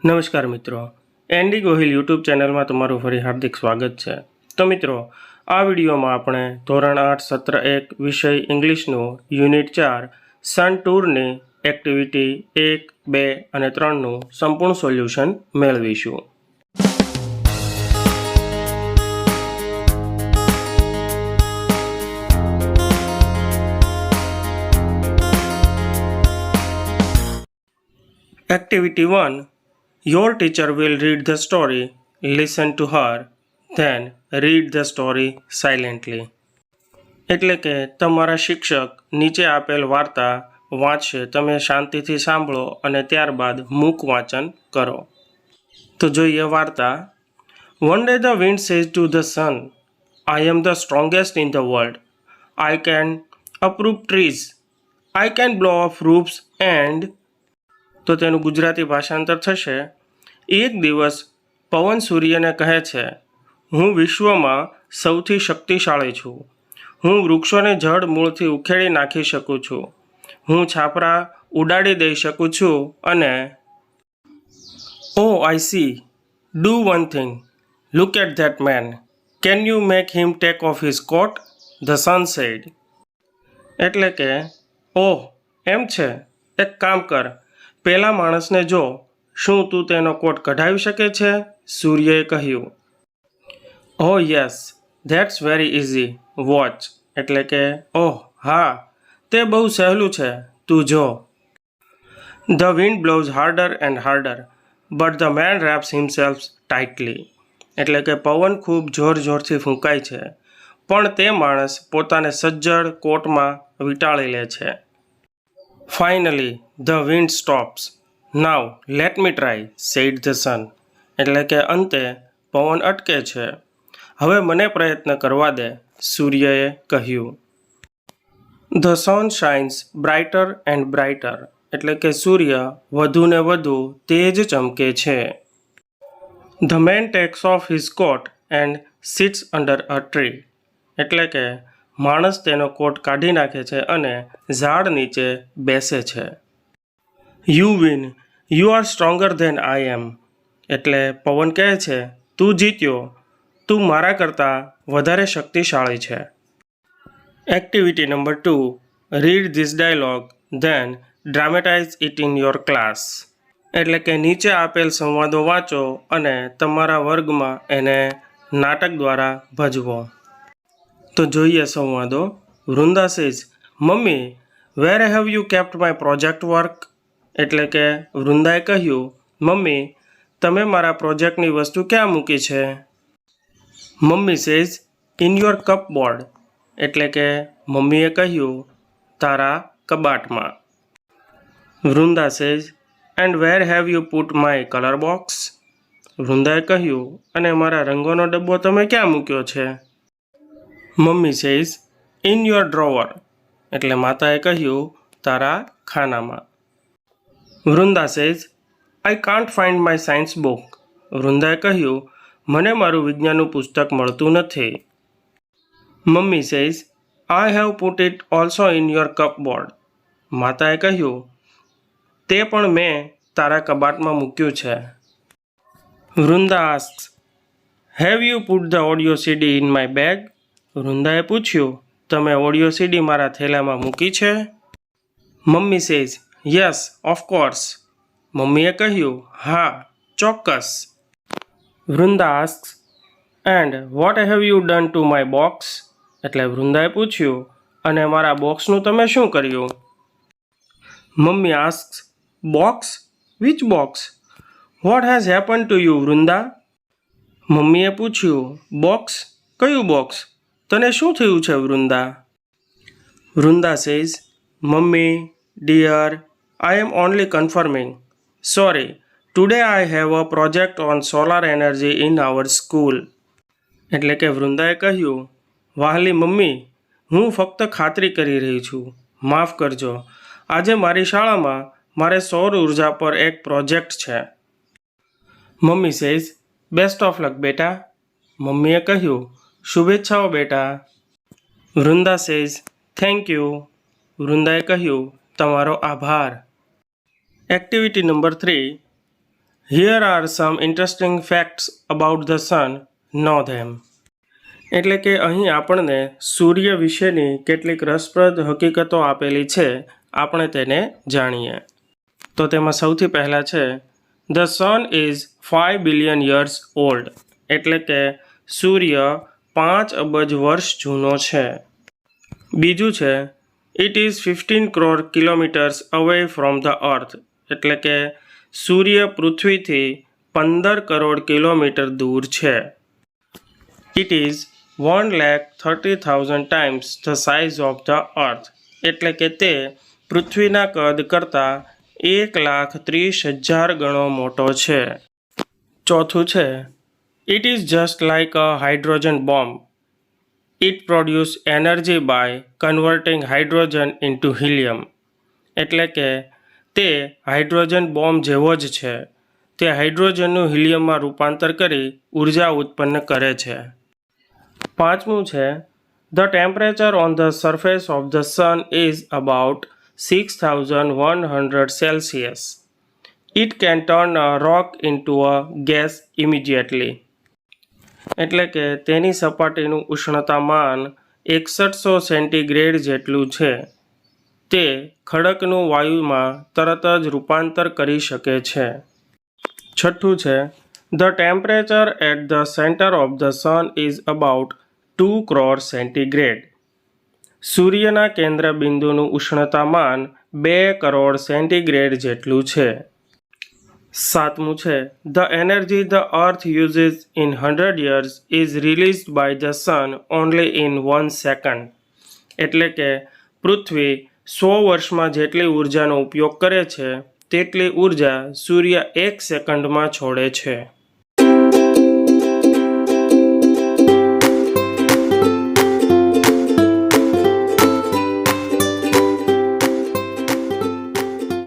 નમસ્કાર મિત્રો, Andy Gohil YouTube ચેનલમાં તમારું ફરી હાર્દિક સ્વાગત છે. તો મિત્રો, આ વિડીયોમાં આપણે ધોરણ 8 સત્ર 1 વિષય ઇંગ્લિશનું યુનિટ 4 સન ટૂરની એક્ટિવિટી 1, 2 અને 3નું સંપૂર્ણ સોલ્યુશન મેળવીશું. Activity 1. Your teacher will read the story, listen to her, then read the story silently. એટલે કે તમારા શિક્ષક નીચે આપેલ વાર્તા વાંચશે, તમે શાંતિથી સાંભળો અને ત્યારબાદ મૂક વાંચન કરો. તો જોઈએ વાર્તા. One day the wind says to the sun, I am the strongest in the world. I can uproot trees. I can blow off roofs and તો તેનું ગુજરાતી ભાષાંતર થશે. એક દિવસ પવન સૂર્યને કહે છે, હું વિશ્વમાં સૌથી શક્તિશાળી છું. હું વૃક્ષોને જડ મૂળથી ઉખેડી નાખી શકું છું. હું છાપરા ઉડાડી દઈ શકું છું અને Oh, I see. Do one thing. Look at that man. Can you make him take off his coat? The sun said. એટલે કે ઓહ, એમ છે, એક કામ કર, પેલા માણસને જો, શું તું તેનો કોટ કઢાવી શકે છે? સૂર્યએ કહ્યું. Oh yes, that's very easy. Watch. એટલે કે ઓહ હા, તે બહુ સહેલું છે, તું જો. The wind blows harder and harder, but the man wraps himself tightly. એટલે કે પવન ખૂબ જોરથી ફૂંકાય છે, પણ તે માણસ પોતાને સજ્જડ કોટમાં વીંટાળી લે છે. Finally, the wind stops. Now, let me try, said the sun. એટલે કે અંતે પવન અટકે છે. હવે મને પ્રયત્ન કરવા દે, સૂર્યએ કહ્યું. The sun shines brighter and brighter. એટલે કે સૂર્ય વધુ ને વધુ તેજ ચમકે છે. The man takes off his coat and sits under a tree. એટલે કે માણસ તેનો કોટ કાઢી નાખે છે અને ઝાડ નીચે બેસે છે. You win. You are stronger than I am. એટલે પવન કહે છે, તું જીત્યો, તું મારા કરતાં વધારે શક્તિશાળી છે. Activity number 2. Read this dialogue, then dramatise it in your class. એટલે કે નીચે આપેલ સંવાદો વાંચો અને તમારા વર્ગમાં એને નાટક દ્વારા ભજવો. તો જોઈએ સંવાદો. Vrinda says, mummy, where have you kept my project work? એટલે કે વૃંદાએ કહ્યું, મમ્મી, તમે મારા પ્રોજેક્ટની વસ્તુ ક્યાં મૂકી છે? Mummy says, in your cupboard. એટલે કે મમ્મીએ કહ્યું, તારા કબાટમાં. Vrinda says, and where have you put my colour box? વૃંદાએ કહ્યું, અને મારા રંગોનો ડબ્બો તમે ક્યાં મૂક્યો છે? Mummy says, in your drawer. એટલે માતાએ કહ્યું, તારા ખાનામાં. Vrinda says, I can't find my science book. વૃંદાએ કહ્યું, મને મારું વિજ્ઞાનનું પુસ્તક મળતું નથી. Mummy says, I have put it also in your cupboard. માતાએ કહ્યું, તે પણ મેં તારા કબાટમાં મૂક્યું છે. Vrinda asks, have you put the audio CD in my bag? વૃંદાએ પૂછ્યું, તમે ઓડિયો સીડી મારા થેલામાં મૂકી છે? Mummy says, yes, of course. મમ્મીએ કહ્યું, હા, ચોક્કસ. Vrinda asks, and what have you done to my box? એટલે વૃંદાએ પૂછ્યું, અને મારા બોક્સનું તમે શું કર્યું? Mummy asks, box? Which box? What has happen to you, Vrinda? મમ્મીએ પૂછ્યું, બોક્સ? કયું બોક્સ? તને શું થયું છે, Vrinda? Vrinda says, mummy, dear, I am only confirming. Sorry, today I have a project on solar energy in our school. એટલે કે વૃંદાએ કહ્યું, વહાલી મમ્મી, હું ફક્ત ખાતરી કરી રહી છું, માફ કરજો, આજે મારી શાળામાં મારે સૌર ઉર્જા પર એક પ્રોજેક્ટ છે. Mummy says, best of luck બેટા. મમ્મીએ કહ્યું, શુભેચ્છાઓ બેટા. Vrinda says, thank you. વૃંદાએ કહ્યું, તમારો આભાર. Activity number 3. Here are some interesting facts about the sun. Know them. એટલે કે અહીં આપણને સૂર્ય વિશેની કેટલીક રસપ્રદ હકીકતો આપેલી છે, આપણે તેને જાણીએ. તો તેમાં સૌથી પહેલાં છે the sun is 5 billion years old, એટલે કે સૂર્ય 5 અબજ વર્ષ જૂનો છે. બીજું છે it is 15 crore kilometres away from the earth, એટલે કે સૂર્ય પૃથ્વીથી 15 કરોડ કિલોમીટર દૂર છે. It is 1,30,000 times the size of the earth, એટલે કે તે પૃથ્વીના કદ કરતાં 1,30,000 ગણો મોટો છે. ચોથું છે it is just like a hydrogen bomb. It produce energy by converting hydrogen into helium, એટલે કે તે હાઇડ્રોજન બોમ્બ જેવો જ છે. તે હાઇડ્રોજનનું હિલિયમમાં રૂપાંતર કરી ઉર્જા ઉત્પન્ન કરે છે. પાંચમું છે the temperature on the surface of the sun is about 6,100 Celsius. It can turn a rock into a gas immediately, એટલે કે તેની સપાટીનું ઉષ્ણતામાન 6100 સેન્ટીગ્રેડ જેટલું છે. તે ખડકનું વાયુમાં તરત જ રૂપાંતર કરી શકે છે. છઠ્ઠું છે the temperature at the centre of the sun is about 2 crore centigrade. સૂર્યના કેન્દ્ર બિંદુનું ઉષ્ણતામાન 2 કરોડ સેન્ટીગ્રેડ જેટલું છે. સાતમું છે the energy the earth uses in 100 years is released by the sun only in 1 second, એટલે કે પૃથ્વી 100 વર્ષમાં જેટલી ઉર્જાનો ઉપયોગ કરે છે તેટલી ઉર્જા સૂર્ય 1 સેકન્ડમાં છોડે છે.